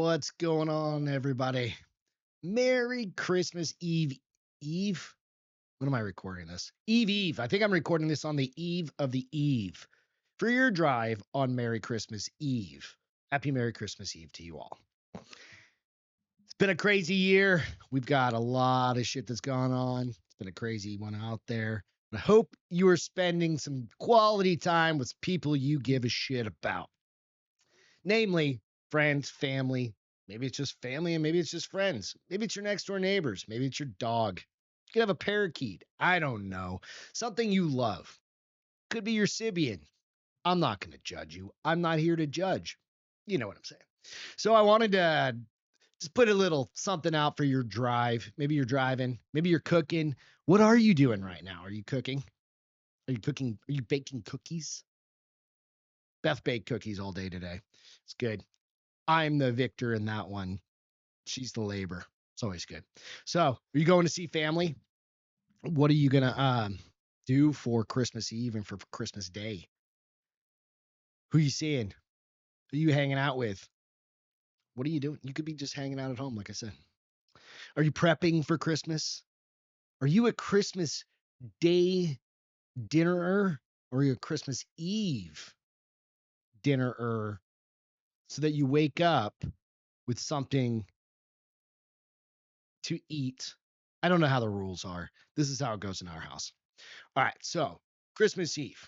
What's going on, everybody? Merry Christmas Eve. Eve? When am I recording this? Eve. I think I'm recording this on the eve of the eve for your drive on Merry Christmas Eve. Happy Merry Christmas Eve to you all. It's been a crazy year. We've got a lot of shit that's gone on. It's been a crazy one out there. I hope you are spending some quality time with people you give a shit about. Namely, friends, family. Maybe it's just family and maybe it's just friends. Maybe it's your next door neighbors. Maybe it's your dog. You could have a parakeet. I don't know. Something you love. Could be your Sibian. I'm not going to judge you. I'm not here to judge. You know what I'm saying. So I wanted to just put a little something out for your drive. Maybe you're driving. Maybe you're cooking. What are you doing right now? Are you cooking? Are you cooking? Are you baking cookies? Beth baked cookies all day today. It's good. I'm the victor in that one. She's the labor. It's always good. So, are you going to see family? What are you gonna do for Christmas Eve and for Christmas Day? Who are you seeing? Who are you hanging out with? What are you doing? You could be just hanging out at home, like I said. Are you prepping for Christmas? Are you a Christmas Day dinnerer or are you a Christmas Eve dinnerer so that you wake up with something to eat? I don't know how the rules are. This is how it goes in our house. All right, so Christmas Eve.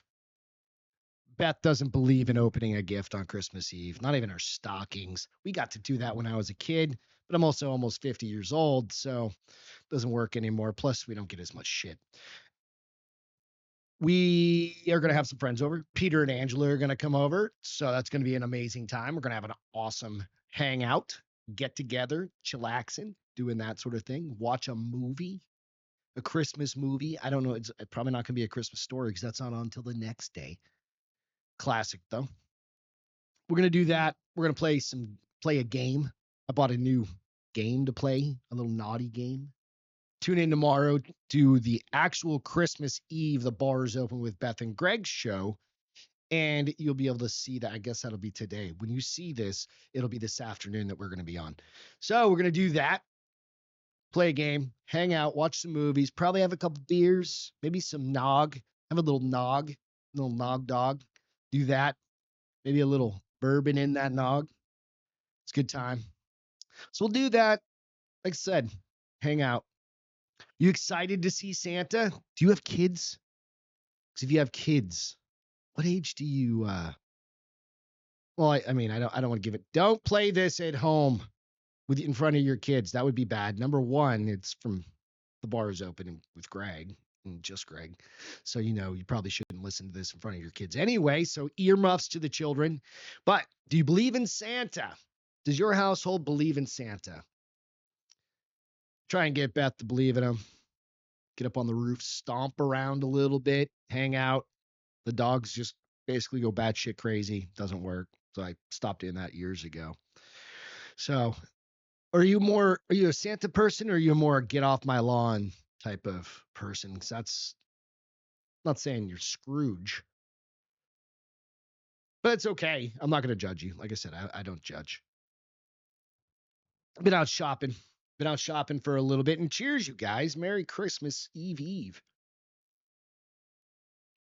Beth doesn't believe in opening a gift on Christmas Eve, not even our stockings. We got to do that when I was a kid, but I'm also almost 50 years old, so it doesn't work anymore. Plus, we don't get as much shit. We are going to have some friends over. Peter and Angela are going to come over, so that's going to be an amazing time. We're going to have an awesome hangout, get together, chillaxing, doing that sort of thing, watch a movie. A Christmas movie. I don't know. It's probably not going to be a Christmas story because that's not on until the next day. Classic though. We're gonna do that. We're gonna play a game. I bought a new game to play, a little naughty game. Tune in tomorrow to the actual Christmas Eve. The bar is open with Beth and Greg's show, and you'll be able to see that. I guess that'll be today. When you see this, it'll be this afternoon that we're gonna be on. So we're gonna do that. Play a game, hang out, watch some movies, probably have a couple beers, maybe some nog, have a little nog dog. Do that. Maybe a little bourbon in that nog. It's a good time. So we'll do that. Like I said, hang out. You excited to see Santa? Do you have kids? Because if you have kids, what age do you well, I mean, I don't want to give it. Don't play this at home in front of your kids. That would be bad. Number one, it's from the bar is open with Greg and just Greg. So, you probably shouldn't listen to this in front of your kids anyway. So, earmuffs to the children. But do you believe in Santa? Does your household believe in Santa? Try and get Beth to believe in him. Get up on the roof, stomp around a little bit, hang out. The dogs just basically go batshit crazy. Doesn't work. So, I stopped doing that years ago. So, are you a Santa person or are you more get off my lawn type of person? Because that's not saying you're Scrooge, but it's okay. I'm not going to judge you. Like I said, I don't judge. Been out shopping. Been out shopping for a little bit. And cheers, you guys. Merry Christmas Eve.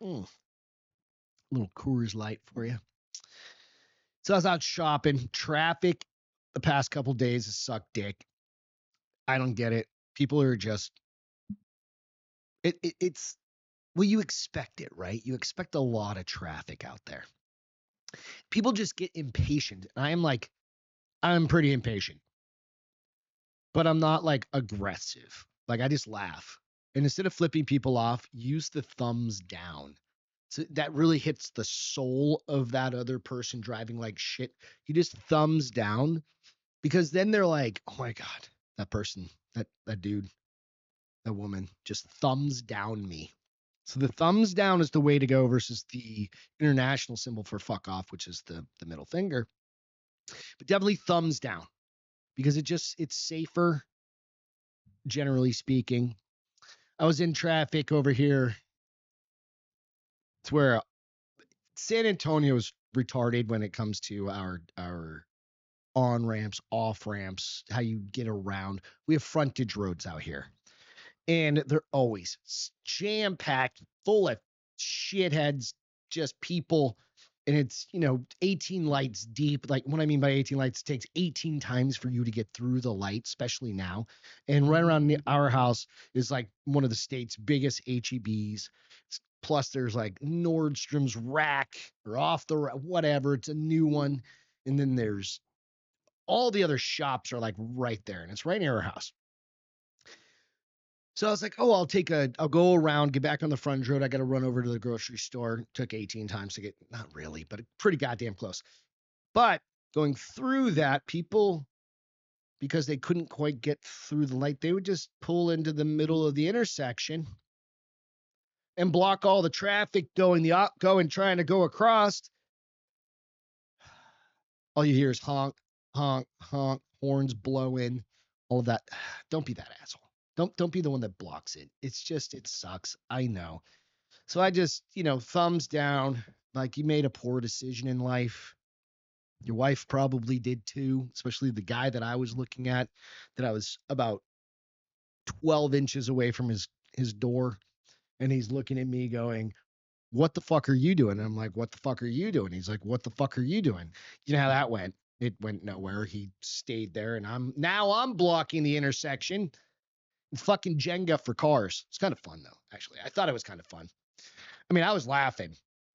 A little Coors Light for you. So I was out shopping. Traffic the past couple days has sucked dick. I don't get it. People are just it's well, you expect it, right? You expect a lot of traffic out there. People just get impatient. And I'm pretty impatient, but I'm not like aggressive. Like I just laugh. And instead of flipping people off, use the thumbs down. So that really hits the soul of that other person driving like shit. You just thumbs down because then they're like, oh my God, that person, that dude, that woman just thumbs down me. So the thumbs down is the way to go versus the international symbol for fuck off, which is the middle finger. But definitely thumbs down because it's safer, generally speaking. I was in traffic over here. It's where San Antonio is retarded when it comes to our on ramps, off ramps, how you get around. We have frontage roads out here, and they're always jam packed, full of shitheads, just people. And it's, 18 lights deep. Like, what I mean by 18 lights, it takes 18 times for you to get through the light, especially now. And right around our house is like one of the state's biggest HEBs. Plus, there's like Nordstrom's Rack or Off the whatever. It's a new one. And then there's all the other shops are like right there, and it's right near our house. So I was like, oh, I'll go around, get back on the front road. I got to run over to the grocery store. Took 18 times to get, not really, but pretty goddamn close. But going through that, people, because they couldn't quite get through the light, they would just pull into the middle of the intersection and block all the traffic going trying to go across. All you hear is honk, honk, honk, horns blowing, all of that. Don't be that asshole. Don't be the one that blocks it. It's just, it sucks. I know. So I just, thumbs down. Like, you made a poor decision in life. Your wife probably did too, especially the guy that I was looking at, that I was about 12 inches away from his door. And he's looking at me going, what the fuck are you doing? And I'm like, what the fuck are you doing? He's like, what the fuck are you doing? You know how that went? It went nowhere. He stayed there, and I'm blocking the intersection. Fucking Jenga for cars. It's kind of fun though, actually. I thought it was kind of fun. I mean, I was laughing.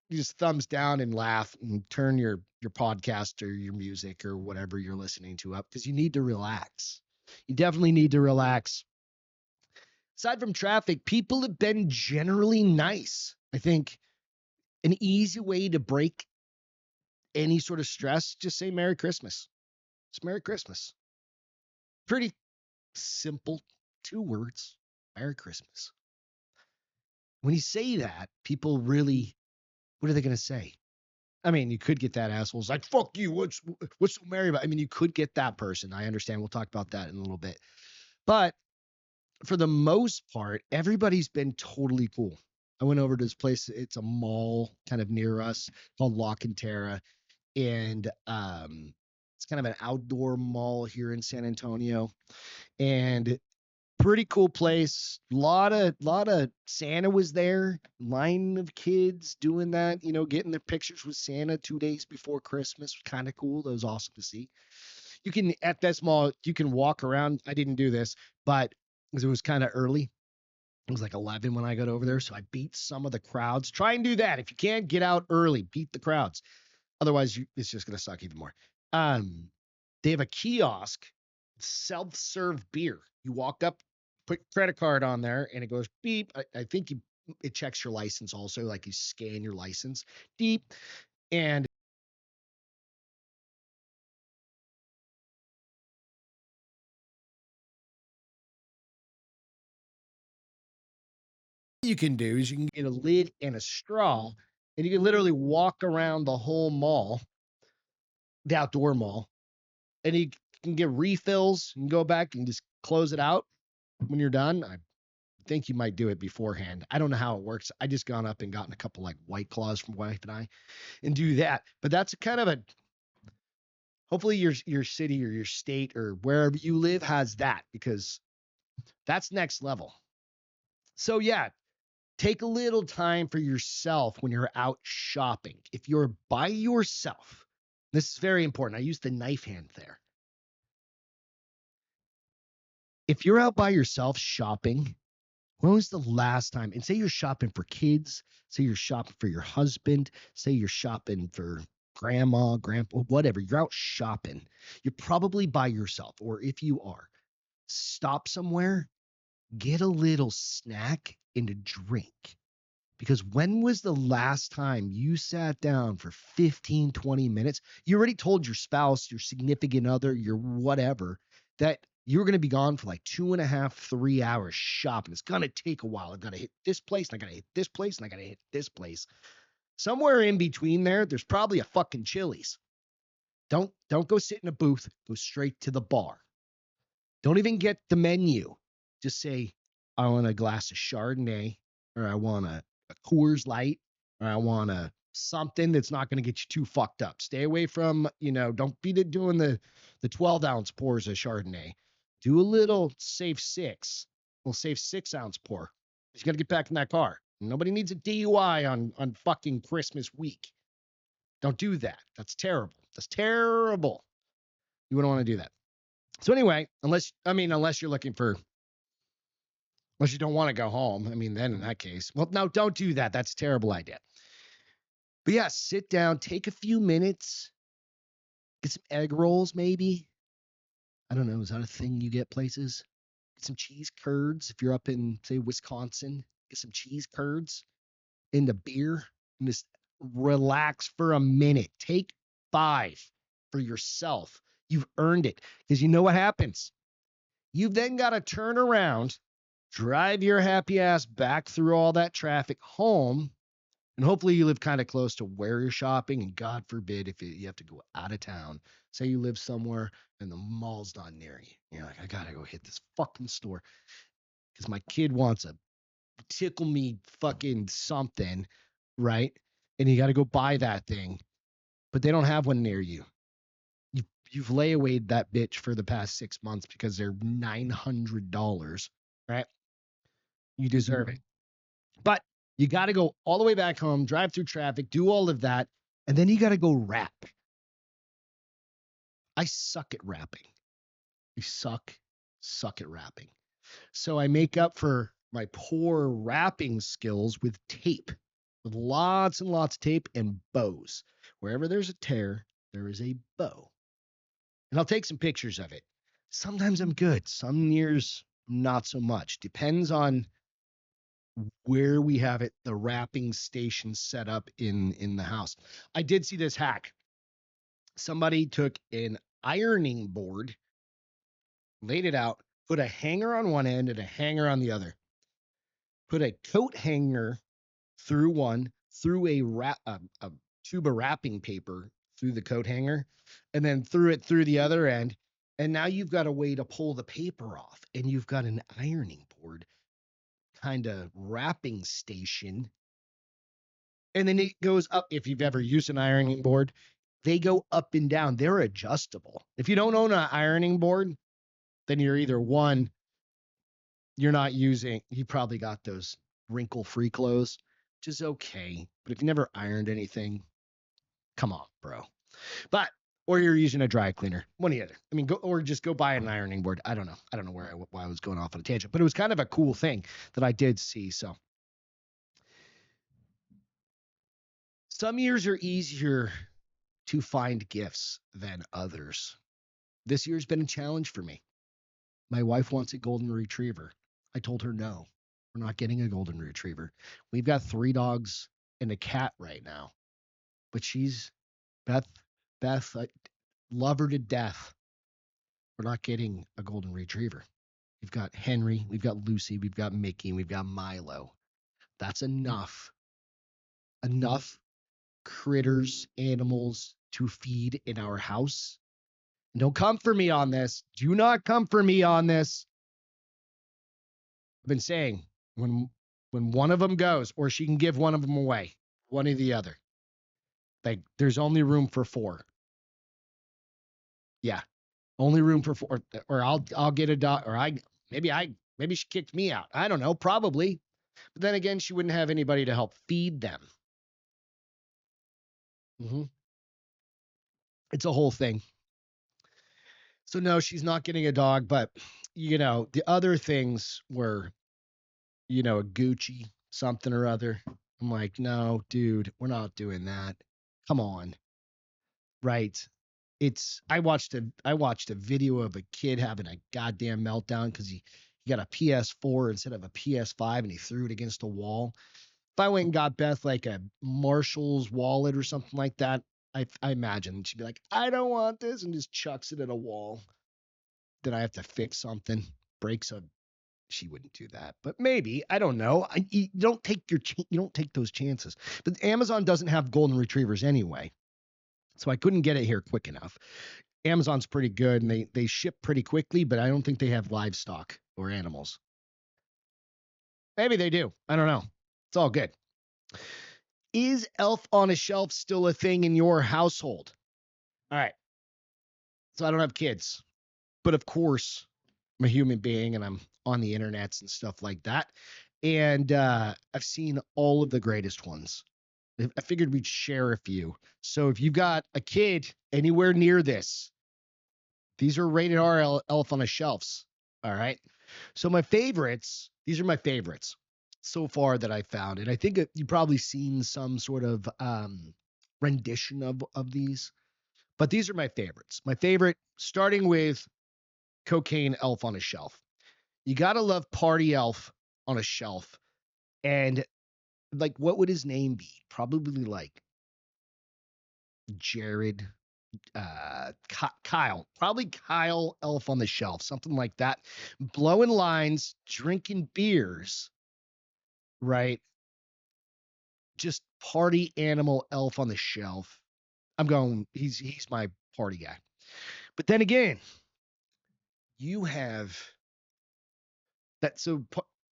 You just thumbs down and laugh and turn your podcast or your music or whatever you're listening to up, because you need to relax. You definitely need to relax. Aside from traffic, people have been generally nice. I think an easy way to break any sort of stress, just say Merry Christmas. It's Merry Christmas. Pretty simple, 2 words. Merry Christmas. When you say that, people really, what are they going to say? I mean, you could get that asshole's like, fuck you. What's so merry about? I mean, you could get that person. I understand. We'll talk about that in a little bit. But for the most part, everybody's been totally cool. I went over to this place. It's a mall kind of near us called Lock and Terra. And it's kind of an outdoor mall here in San Antonio. And pretty cool place. Lot of Santa was there. Line of kids doing that, getting their pictures with Santa 2 days before Christmas. Kind of cool. That was awesome to see. You can, at this mall, you can walk around. I didn't do this, but because it was kind of early. It was like 11 when I got over there. So I beat some of the crowds. Try and do that. If you can't, get out early. Beat the crowds. Otherwise, it's just going to suck even more. They have a kiosk, self-serve beer. You walk up, put credit card on there, and it goes beep. I think it checks your license also, like you scan your license, beep, and you can do is you can get a lid and a straw, and you can literally walk around the whole mall, the outdoor mall, and you can get refills and go back and just close it out when you're done. I think you might do it beforehand. I don't know how it works. I just gone up and gotten a couple like White Claws from wife and I and do that. But that's kind of hopefully your city or your state or wherever you live has that, because that's next level. So yeah, take a little time for yourself when you're out shopping. If you're by yourself, this is very important. I use the knife hand there. If you're out by yourself shopping, when was the last time? And say you're shopping for kids, say you're shopping for your husband, say you're shopping for grandma, grandpa, whatever. You're out shopping. You're probably by yourself. Or if you are, stop somewhere, get a little snack and a drink. Because when was the last time you sat down for 15, 20 minutes? You already told your spouse, your significant other, your whatever, that you're going to be gone for like 2.5, 3 hours shopping. It's going to take a while. I've got to hit this place, and I got to hit this place, and I got to hit this place. Somewhere in between there's probably a fucking Chili's. Don't go sit in a booth. Go straight to the bar. Don't even get the menu. Just say, I want a glass of Chardonnay, or I want a Coors Light, or I want a something that's not going to get you too fucked up. Stay away from, don't be doing the 12-ounce pours of Chardonnay. Do a little safe 6-ounce pour. You got to get back in that car. Nobody needs a DUI on fucking Christmas week. Don't do that. That's terrible. That's terrible. You wouldn't want to do that. So anyway, unless you're looking for, unless you don't want to go home. I mean, then in that case, well, no, don't do that. That's a terrible idea. But yeah, sit down, take a few minutes, get some egg rolls, maybe. I don't know. Is that a thing you get places? Get some cheese curds. If you're up in, say, Wisconsin, get some cheese curds into beer and just relax for a minute. Take 5 for yourself. You've earned it because you know what happens. You've then got to turn around, drive your happy ass back through all that traffic home. And hopefully you live kind of close to where you're shopping. And God forbid if you have to go out of town. Say you live somewhere and the mall's not near you. You're like, I got to go hit this fucking store because my kid wants a tickle me fucking something, right? And you got to go buy that thing. But they don't have one near you. You've layawayed that bitch for the past 6 months because they're $900, right? You deserve it. But you got to go all the way back home, drive through traffic, do all of that, and then you got to go wrap. I suck at wrapping. I suck at wrapping. So I make up for my poor wrapping skills with tape, with lots and lots of tape and bows. Wherever there's a tear, there is a bow. And I'll take some pictures of it. Sometimes I'm good. Some years, not so much. Depends on where we have it, the wrapping station set up in the house. I did see this hack. Somebody took an ironing board, laid it out, put a hanger on one end and a hanger on the other. Put a coat hanger through one, through a tube of wrapping paper through the coat hanger, and then threw it through the other end. And now you've got a way to pull the paper off, and you've got an ironing board kind of wrapping station. And then it goes up. If you've ever used an ironing board, they go up and down. They're adjustable. If you don't own an ironing board, then you're either one, you're not using, you probably got those wrinkle-free clothes, which is okay. But if you never ironed anything, come on, bro. Or you're using a dry cleaner, one or the other. I mean, just go buy an ironing board. I don't know. I don't know why I was going off on a tangent, but it was kind of a cool thing that I did see. So some years are easier to find gifts than others. This year's been a challenge for me. My wife wants a golden retriever. I told her no, we're not getting a golden retriever. We've got 3 dogs and a cat right now, but Beth, I love her to death. We're not getting a golden retriever. We've got Henry, we've got Lucy, we've got Mickey, and we've got Milo. That's enough. Enough critters, animals to feed in our house. Don't come for me on this. Do not come for me on this. I've been saying when one of them goes, or she can give one of them away, one or the other. Like there's only room for 4. Yeah, only room for 4. Or I'll get a dog. Or maybe she kicked me out. I don't know. Probably. But then again, she wouldn't have anybody to help feed them. Mm-hmm. It's a whole thing. So no, she's not getting a dog. But the other things were, a Gucci something or other. I'm like, no, dude, we're not doing that. Come on. Right. I watched a video of a kid having a goddamn meltdown because he got a PS4 instead of a PS5 and he threw it against a wall. If I went and got Beth like a Marshall's wallet or something like that, I imagine she'd be like, I don't want this, and just chucks it at a wall. Then I have to fix something, breaks a. She wouldn't do that, but maybe, I don't know. You don't take those chances. But Amazon doesn't have golden retrievers anyway, so I couldn't get it here quick enough. Amazon's pretty good, and they ship pretty quickly, but I don't think they have livestock or animals. Maybe they do. I don't know. It's all good. Is Elf on a Shelf still a thing in your household? All right. So I don't have kids, but of course, I'm a human being and I'm on the internets and stuff like that. And I've seen all of the greatest ones. I figured we'd share a few. So if you've got a kid anywhere near this, these are rated R Elf on a Shelves. All right. So my favorites, these are my favorites so far that I found. And I think you've probably seen some sort of rendition of these, but these are my favorites. My favorite, starting with Cocaine Elf on a Shelf. You got to love Party Elf on a Shelf. And like, what would his name be? Probably like Jared, Kyle, probably Kyle Elf on the Shelf, something like that. Blowing lines, drinking beers, right? Just party animal Elf on the Shelf. I'm going, he's my party guy. But then again, you have that. So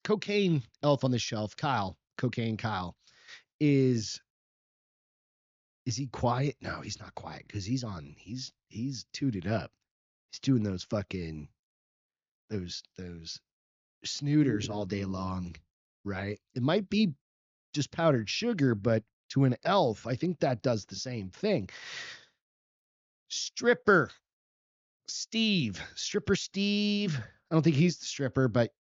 Cocaine Elf on the Shelf, Kyle, Cocaine Kyle, is he quiet? No, he's not quiet because he's tooted up. He's doing those fucking those snooters all day long, right? It might be just powdered sugar, but to an elf, I think that does the same thing. Stripper Steve. I don't think he's the stripper, but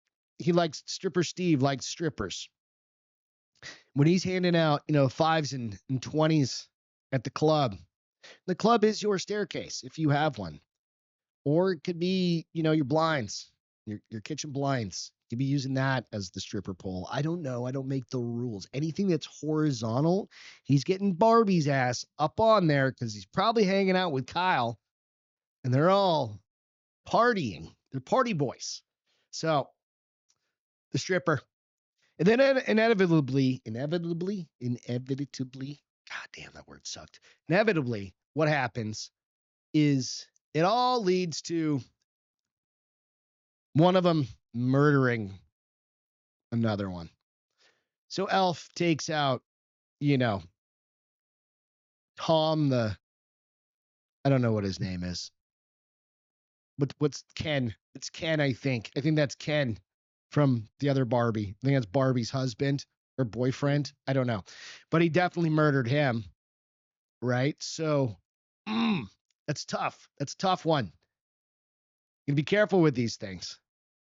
Stripper Steve likes strippers. When he's handing out, fives and 20s at the club is your staircase if you have one. Or it could be, your blinds, your kitchen blinds. You could be using that as the stripper pole. I don't know. I don't make the rules. Anything that's horizontal, he's getting Barbie's ass up on there because he's probably hanging out with Kyle and they're all partying. They're party boys. So the stripper. And then inevitably, God damn, that word sucked. Inevitably, what happens is it all leads to one of them murdering another one. So Elf takes out, Tom I don't know what his name is. What's Ken? It's Ken, I think. I think that's Ken from the other Barbie. I think that's Barbie's husband or boyfriend. I don't know. But he definitely murdered him, right? So that's tough. That's a tough one. You be careful with these things.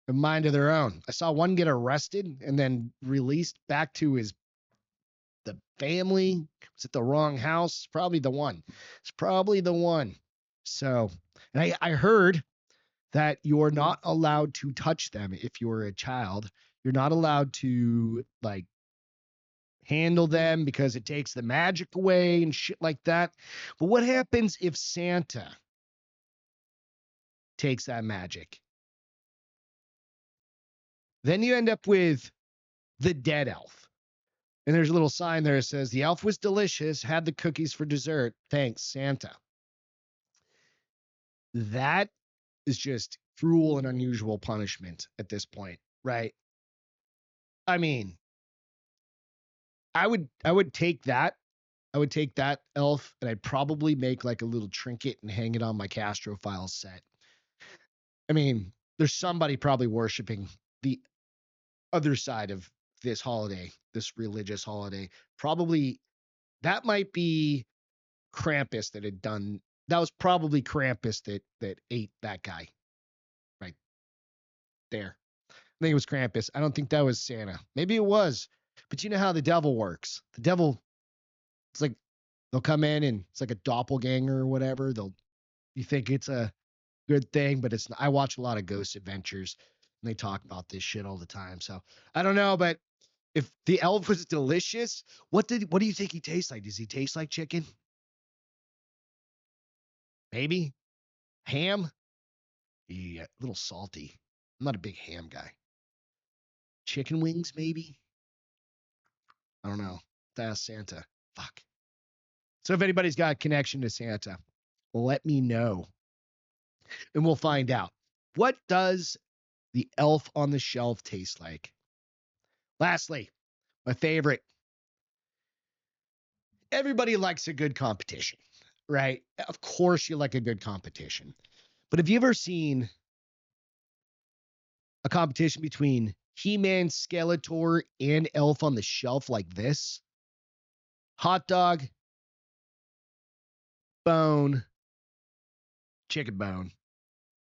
A mind of their own. I saw one get arrested and then released back to the family. Was it the wrong house? Probably the one. It's probably the one. So, and I heard that you're not allowed to touch them if you're a child. You're not allowed to like handle them because it takes the magic away and shit like that. But what happens if Santa takes that magic? Then you end up with the dead elf. And there's a little sign there that says, the elf was delicious, had the cookies for dessert. Thanks, Santa. That is just cruel and unusual punishment at this point, right? I mean, I would take that. I would take that elf and I'd probably make like a little trinket and hang it on my Castrophiles set. I mean, there's somebody probably worshiping the other side of this holiday, this religious holiday. Probably that might be Krampus that had done that was probably Krampus that ate that guy right there. I think it was Krampus. I don't think that was Santa. Maybe it was. But you know how the devil works. The devil, it's like they'll come in and it's like a doppelganger or whatever. You think it's a good thing, but it's not. I watch a lot of Ghost Adventures and they talk about this shit all the time. So I don't know, but if the elf was delicious, what do you think he tastes like? Does he taste like chicken? Maybe ham. Yeah, a little salty. I'm not a big ham guy. Chicken wings, maybe. I don't know. Ask Santa. Fuck. So if anybody's got a connection to Santa, let me know, and we'll find out. What does the elf on the shelf taste like? Lastly, my favorite. everybody likes a good competition, right? Of course you like a good competition. But have you ever seen a competition between He-Man, Skeletor, and Elf on the Shelf like this? Hot dog, bone, chicken bone,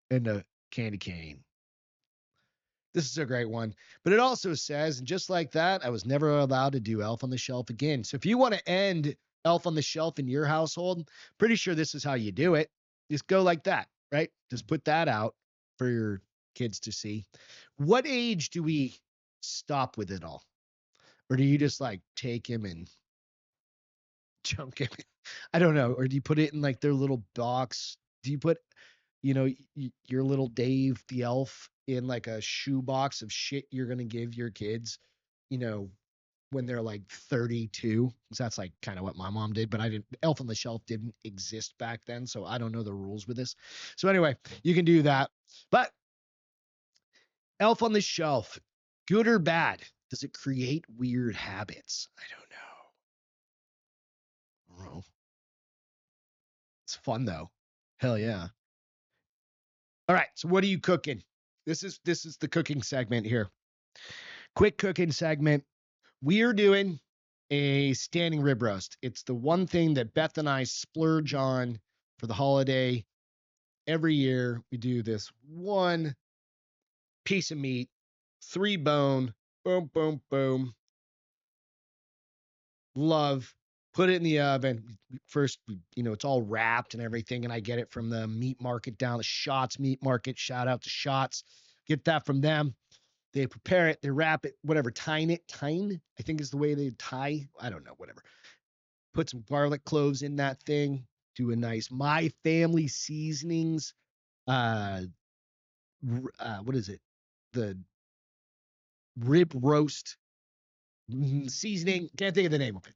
and a candy cane. This is a great one. But it also says, and just like that, I was never allowed to do Elf on the Shelf again. So if you want to end Elf on the Shelf in your household, pretty sure this is how you do it. Just go like that, right? Just put that out for your kids to see. What age do we stop with it all? Or do you just like take him and chunk him? I don't know. Or do you put it in like their little box? Do you put, your little Dave the elf in like a shoebox of shit you're going to give your kids, you know, when they're like 32? 'Cause that's like kind of what my mom did, but I didn't. Elf on the Shelf didn't exist back then, so I don't know the rules with this. So anyway, you can do that. But Elf on the Shelf, good or bad? Does it create weird habits? I don't know. I don't know. It's fun though. Hell yeah. All right. So what are you cooking? This is the cooking segment here. Quick cooking segment. We are doing a standing rib roast. It's the one thing that Beth and I splurge on for the holiday. Every year we do this one piece of meat, 3 bone, boom, boom, boom. Love. Put it in the oven. First, it's all wrapped and everything, and I get it from the meat market down the Shots Meat Market. Shout out to Shots. Get that from them. They prepare it, they wrap it, whatever, tine, I think is the way they tie. I don't know, whatever. Put some garlic cloves in that thing. Do a nice My Family seasonings. Uh, what is it? The rib roast seasoning. Can't think of the name of it.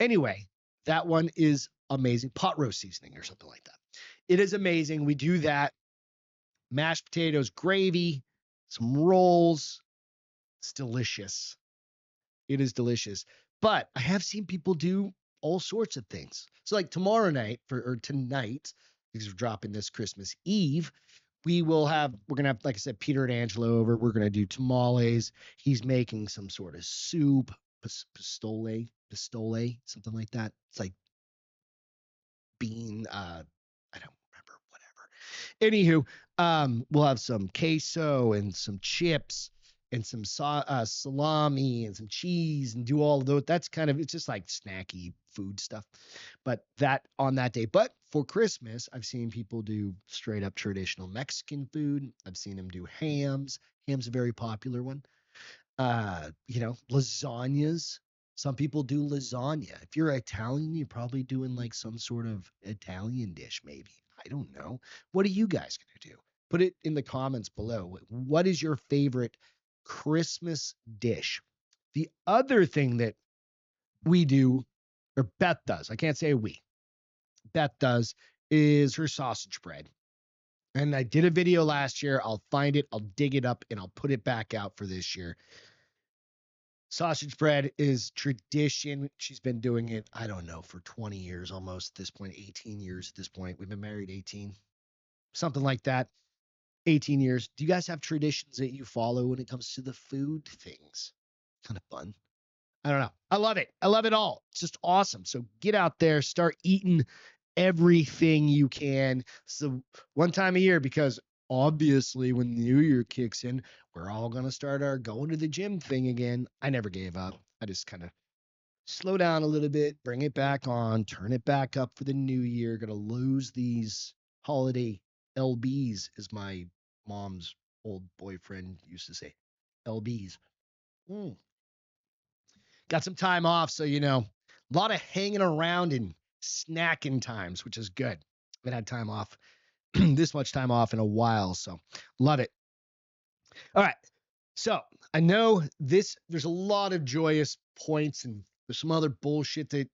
Anyway, that one is amazing. Pot roast seasoning or something like that. It is amazing. We do that. Mashed potatoes, gravy, some rolls. It's delicious. It is delicious. But I have seen people do all sorts of things. So like tomorrow night or tonight, because we're dropping this Christmas Eve, we're gonna have, like I said, Peter and Angelo over. We're gonna do tamales. He's making some sort of soup, pistole, something like that. It's like bean, I don't remember, whatever. Anywho, we'll have some queso and some chips and some salami and some cheese and do all of those. That's it's just like snacky food stuff. But that on that day. But for Christmas, I've seen people do straight up traditional Mexican food. I've seen them do hams. Ham's a very popular one. Lasagnas. Some people do lasagna. If you're Italian, you're probably doing like some sort of Italian dish, maybe. I don't know. What are you guys going to do? Put it in the comments below. What is your favorite Christmas dish? The other thing that we do, or Beth does, I can't say we, Beth does, is her sausage bread. And I did a video last year. I'll find it, I'll dig it up, and I'll put it back out for this year. Sausage bread is tradition. She's been doing it, I don't know, for 20 years almost at this point, 18 years at this point. We've been married 18, something like that. 18 years. Do you guys have traditions that you follow when it comes to the food things? Kind of fun. I don't know. I love it. I love it all. It's just awesome. So get out there, start eating everything you can. So one time a year, because obviously when the new year kicks in, we're all going to start our going to the gym thing again. I never gave up. I just kind of slow down a little bit, bring it back on, turn it back up for the new year. Going to lose these holiday LBs, as my mom's old boyfriend used to say. LBs. Got some time off, so a lot of hanging around and snacking times, which is good. Haven't had time off, this much time off in a while, so love it. All right, so I know there's a lot of joyous points, and there's some other bullshit that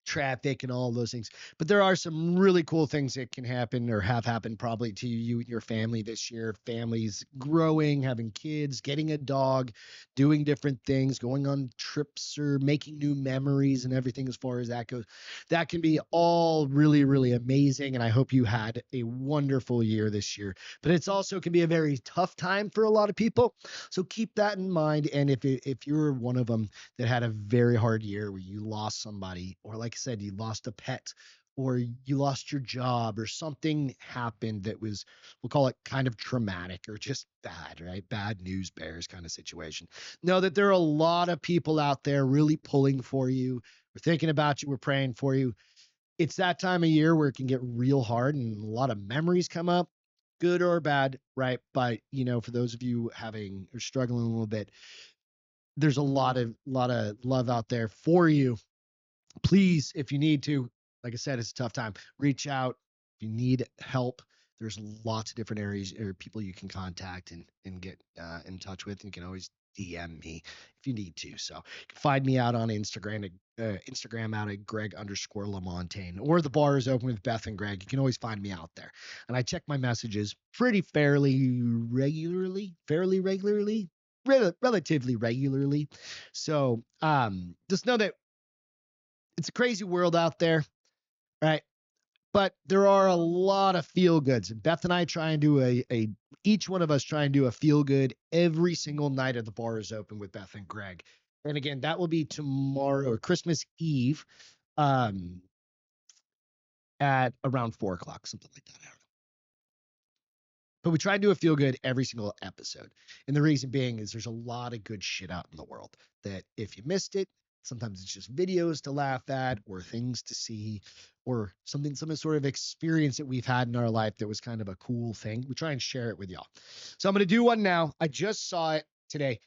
traffic and all those things. But there are some really cool things that can happen or have happened probably to you and your family this year. Families growing, having kids, getting a dog, doing different things, going on trips or making new memories and everything as far as that goes. That can be all really, really amazing. And I hope you had a wonderful year this year. But it's also can be a very tough time for a lot of people. So keep that in mind. And if you're one of them that had a very hard year where you lost somebody, or like I said, you lost a pet, or you lost your job, or something happened that was, we'll call it kind of traumatic or just bad, right? Bad news bears kind of situation. Know that there are a lot of people out there really pulling for you. We're thinking about you. We're praying for you. It's that time of year where it can get real hard and a lot of memories come up, good or bad, right? But for those of you having or struggling a little bit, there's a lot of love out there for you. Please, if you need to, like I said, it's a tough time. Reach out if you need help. There's lots of different areas or people you can contact and get in touch with. You can always DM me if you need to. So you can find me out on Instagram out at Greg_Lamontagne, or the bar is open with Beth and Greg. You can always find me out there. And I check my messages fairly regularly, relatively regularly. So just know that it's a crazy world out there, right? But there are a lot of feel goods. And Beth and I try and do each one of us try and do a feel good every single night at the bar is open with Beth and Greg. And again, that will be tomorrow or Christmas Eve at around 4:00, something like that. I don't know. But we try and do a feel good every single episode. And the reason being is there's a lot of good shit out in the world that if you missed it, sometimes it's just videos to laugh at or things to see or some sort of experience that we've had in our life that was kind of a cool thing. We try and share it with y'all. So I'm going to do one now. I just saw it today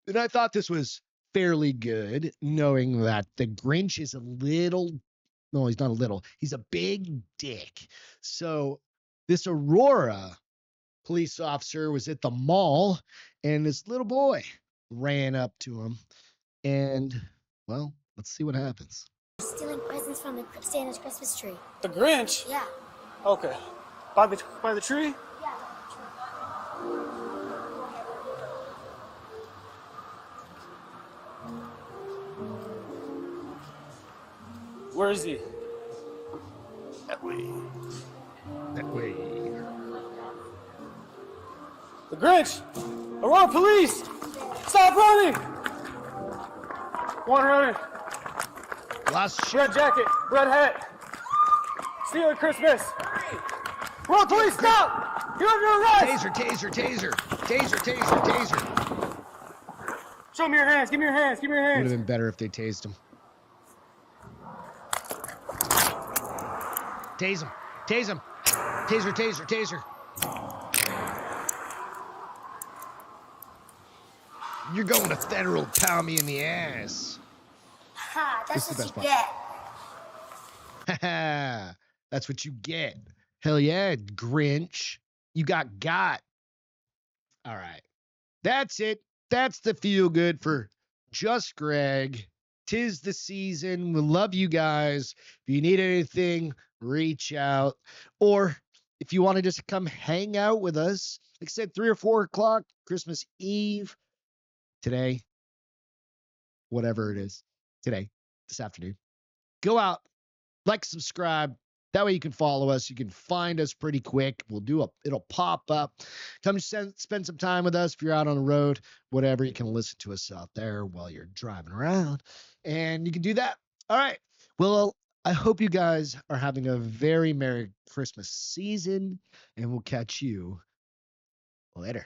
and I thought this was fairly good, knowing that the Grinch is no, he's not a little, he's a big dick. So this Aurora police officer was at the mall and this little boy ran up to him and, well, let's see what happens. Stealing presents from Santa's Christmas tree. The Grinch? Yeah. Okay. By the tree? Yeah. Where is he? That way. That way. The Grinch! Aurora police! Stop running! One running. Last shit. Red jacket, red hat. Stealing Christmas. Aurora police, stop! You're under arrest! Taser. Show me your hands, give me your hands, give me your Would hands. have been better if they tased him. Tase him. Taser. You're going to federal, pound me in the ass. Ha, that's This is what the you best get. That's what you get. Hell yeah, Grinch. You got. All right. That's it. That's the feel good for Just Greg. 'Tis the season. We love you guys. If you need anything, reach out. Or if you want to just come hang out with us, like I said, 3 or 4 o'clock, Christmas Eve, today, whatever it is, today, this afternoon. Go out, subscribe. That way you can follow us. You can find us pretty quick. It'll pop up. Come spend some time with us if you're out on the road, whatever. You can listen to us out there while you're driving around, and you can do that. All right. Well, I hope you guys are having a very Merry Christmas season, and we'll catch you later.